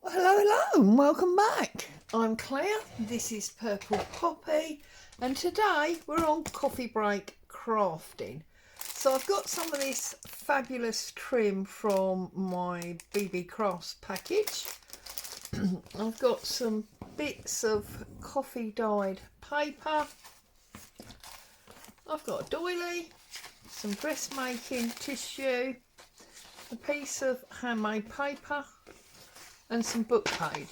Hello, hello, and welcome back. I'm Claire, this is Purple Poppy, and today we're on coffee break crafting. So I've got some of this fabulous trim from my BB Crafts package. I've got some bits of coffee dyed paper. I've got a doily, some dressmaking tissue, a piece of handmade paper, and some book page.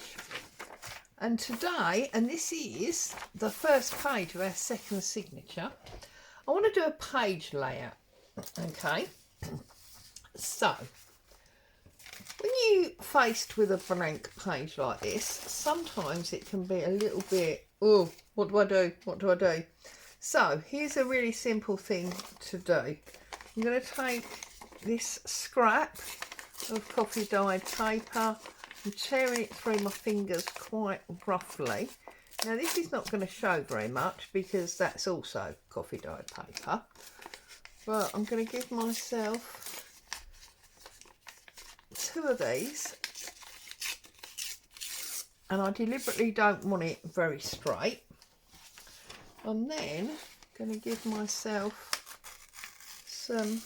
And today, and this is the first page of our second signature, I want to do a page layout. Okay, so when you faced with a blank page like this, sometimes it can be a little bit, oh, what do I do, what do I do? So here's a really simple thing to do. I'm going to take this scrap of coffee dyed paper, I'm tearing it through my fingers quite roughly. Now this is not going to show very much because that's also coffee dyed paper, but I'm going to give myself two of these, and I deliberately don't want it very straight. I'm then going to give myself some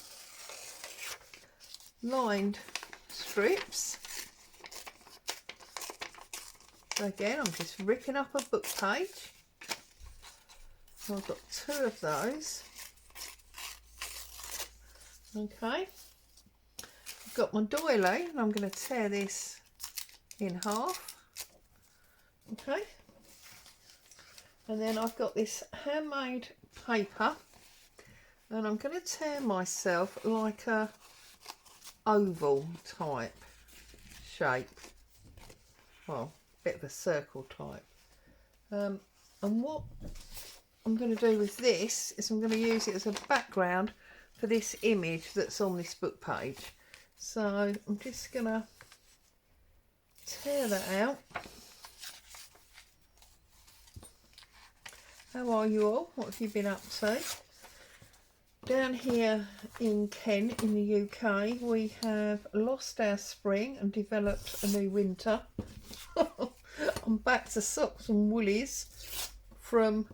lined strips. So again, I'm just ripping up a book page. So I've got two of those. Okay. I've got my doily, and I'm going to tear this in half. Okay. And then I've got this handmade paper, and I'm going to tear myself like a oval type shape. Well, bit of a circle type. And what I'm going to do with this is I'm going to use it as a background for this image that's on this book page. So I'm just going to tear that out. How are you all? What have you been up to? Down here in Kent in the UK, we have lost our spring and developed a new winter. I'm back to socks and woolies from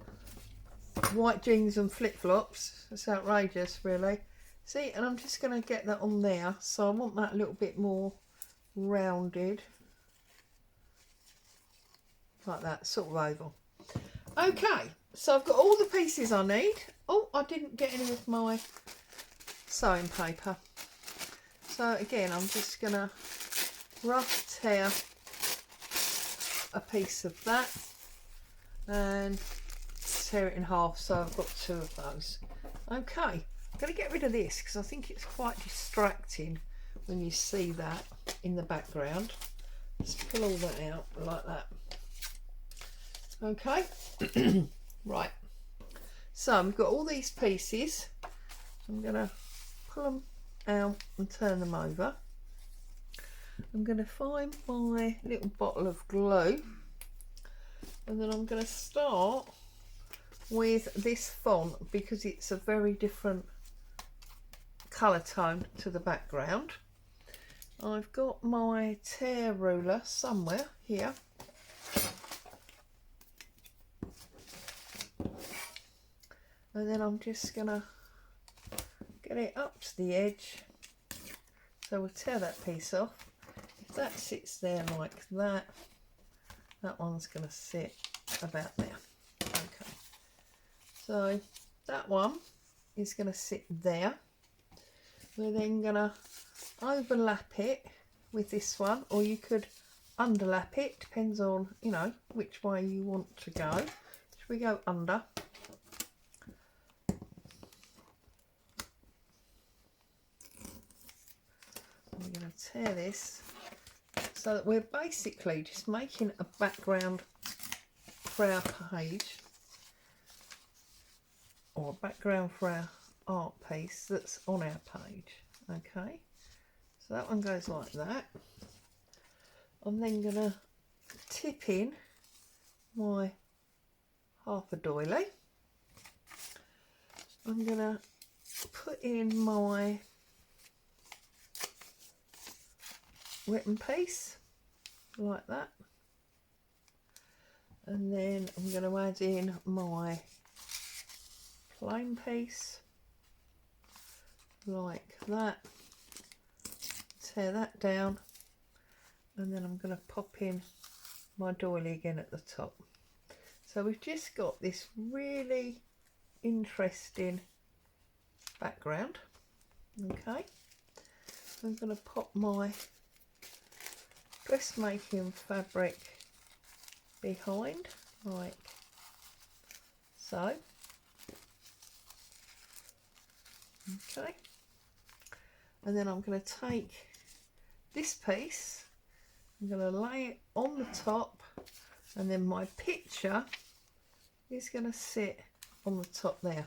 white jeans and flip-flops. It's outrageous, really. See, and I'm just going to get that on there, so I want that a little bit more rounded, like that, sort of oval. Okay, so I've got all the pieces I need. Oh, I didn't get any of my sewing paper, so again I'm just going to rough tear a piece of that and tear it in half, so I've got two of those. Okay, I'm going to get rid of this because I think it's quite distracting when you see that in the background. Let's pull all that out like that. Okay. Right, so I've got all these pieces. I'm going to pull them out and turn them over. I'm going to find my little bottle of glue, and then I'm going to start with this font because it's a very different colour tone to the background. I've got my tear ruler somewhere here. And then I'm just going to get it up to the edge. So we'll tear that piece off. If that sits there like that, that one's going to sit about there. Okay. So that one is going to sit there. We're then going to overlap it with this one, or you could underlap it, depends on, you know, which way you want to go. Should we go under? We're going to tear this so that we're basically just making a background for our page, or a background for our art piece that's on our page. Okay, so that one goes like that. I'm then going to tip in my half a doily. I'm going to put in my written piece, like that. And then I'm going to add in my plain piece like that, tear that down, and then I'm going to pop in my doily again at the top. So we've just got this really interesting background. Okay, I'm going to pop my dressmaking fabric behind like so. Okay, and then I'm going to take this piece, I'm going to lay it on the top, and then my picture is going to sit on the top there.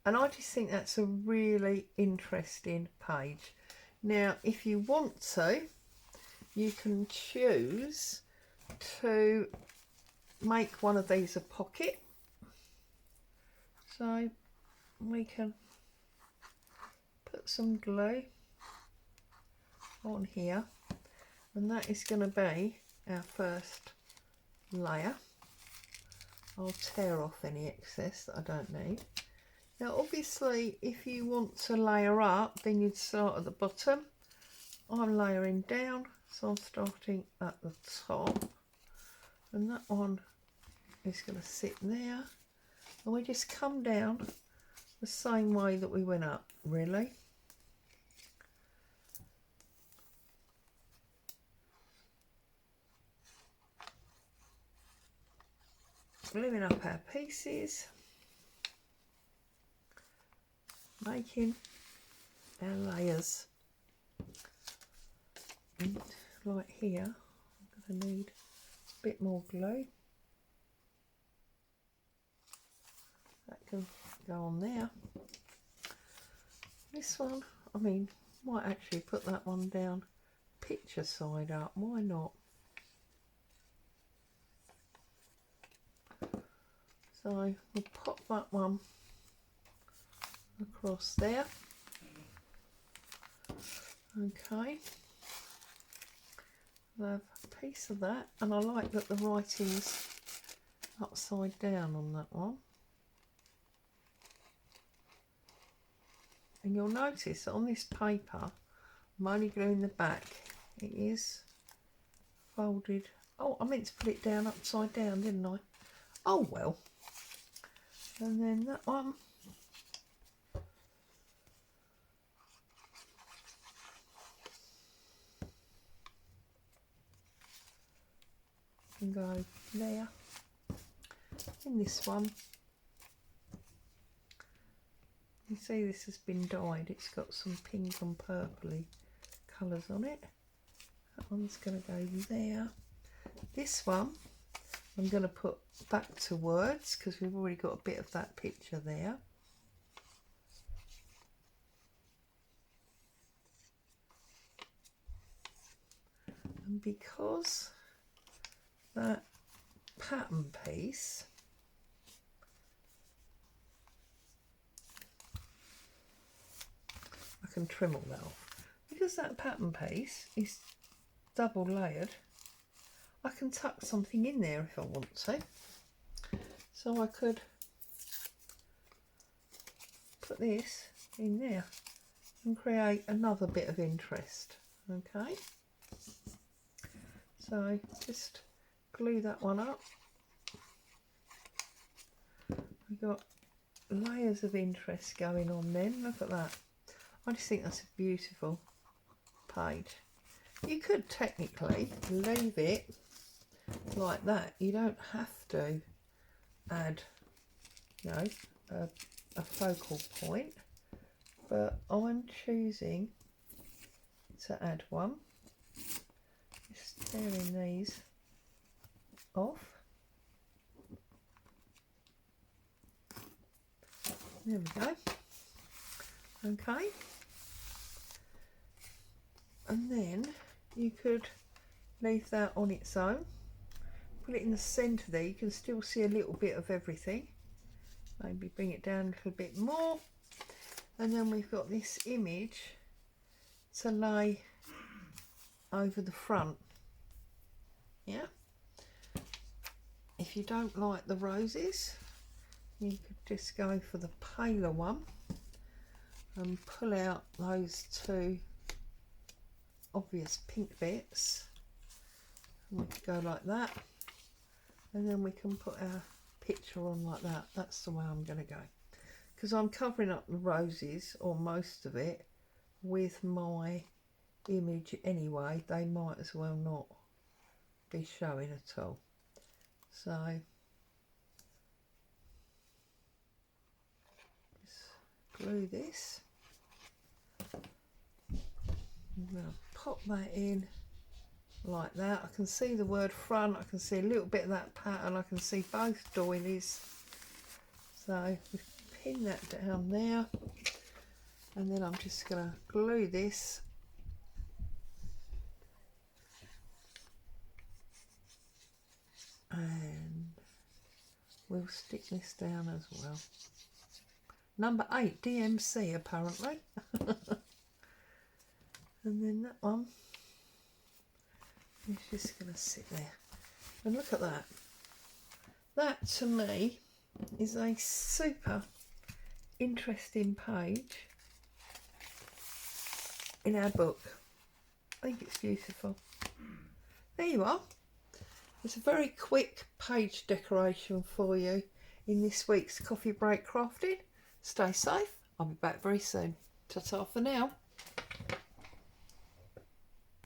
And I just think that's a really interesting page. Now, if you want to, you can choose to make one of these a pocket. So we can put some glue on here, and that is going to be our first layer. I'll tear off any excess that I don't need. Now obviously if you want to layer up, then you'd start at the bottom. I'm layering down, so I'm starting at the top, and that one is going to sit there, and we just come down the same way that we went up, really. Gluing up our pieces, making our layers. And like here, I'm going to need a bit more glue. That can go on there. This one, I mean, might actually put that one down picture side up, why not? So we'll pop that one across there. Okay, I have a piece of that, and I like that the writing's upside down on that one. And you'll notice that on this paper, I'm only gluing the back. It is folded. Oh, I meant to put it down upside down, didn't I? Oh well. And then that one. Can go there. In this one, you see this has been dyed. It's got some pink and purpley colours on it. That one's going to go there. This one I'm going to put back to words because we've already got a bit of that picture there. And because that pattern piece I can trim all that off. Because that pattern piece is double layered, I can tuck something in there if I want to. So I could put this in there and create another bit of interest. Okay, so just glue that one up. We've got layers of interest going on then. Look at that. I just think that's a beautiful page. You could technically leave it like that. You don't have to add, you know, a focal point, but I'm choosing to add one. Just tearing these off. There we go. Okay. And then you could leave that on its own. Put it in the centre there. You can still see a little bit of everything. Maybe bring it down a little bit more. And then we've got this image to lay over the front. Yeah. If you don't like the roses, you could just go for the paler one and pull out those two obvious pink bits. And we could go like that, and then we can put our picture on like that. That's the way I'm going to go, because I'm covering up the roses, or most of it, with my image anyway. They might as well not be showing at all. So just glue this. I'm going to pop that in like that. I can see the word front, I can see a little bit of that pattern, I can see both doilies. So we pin that down there, and then I'm just going to glue this and we'll stick this down as well. Number 8, DMC apparently. And then that one is just going to sit there. And look at that. That to me is a super interesting page in our book. I think it's beautiful. There you are. It's a very quick page decoration for you in this week's Coffee Break Crafting. Stay safe. I'll be back very soon. Ta-ta for now.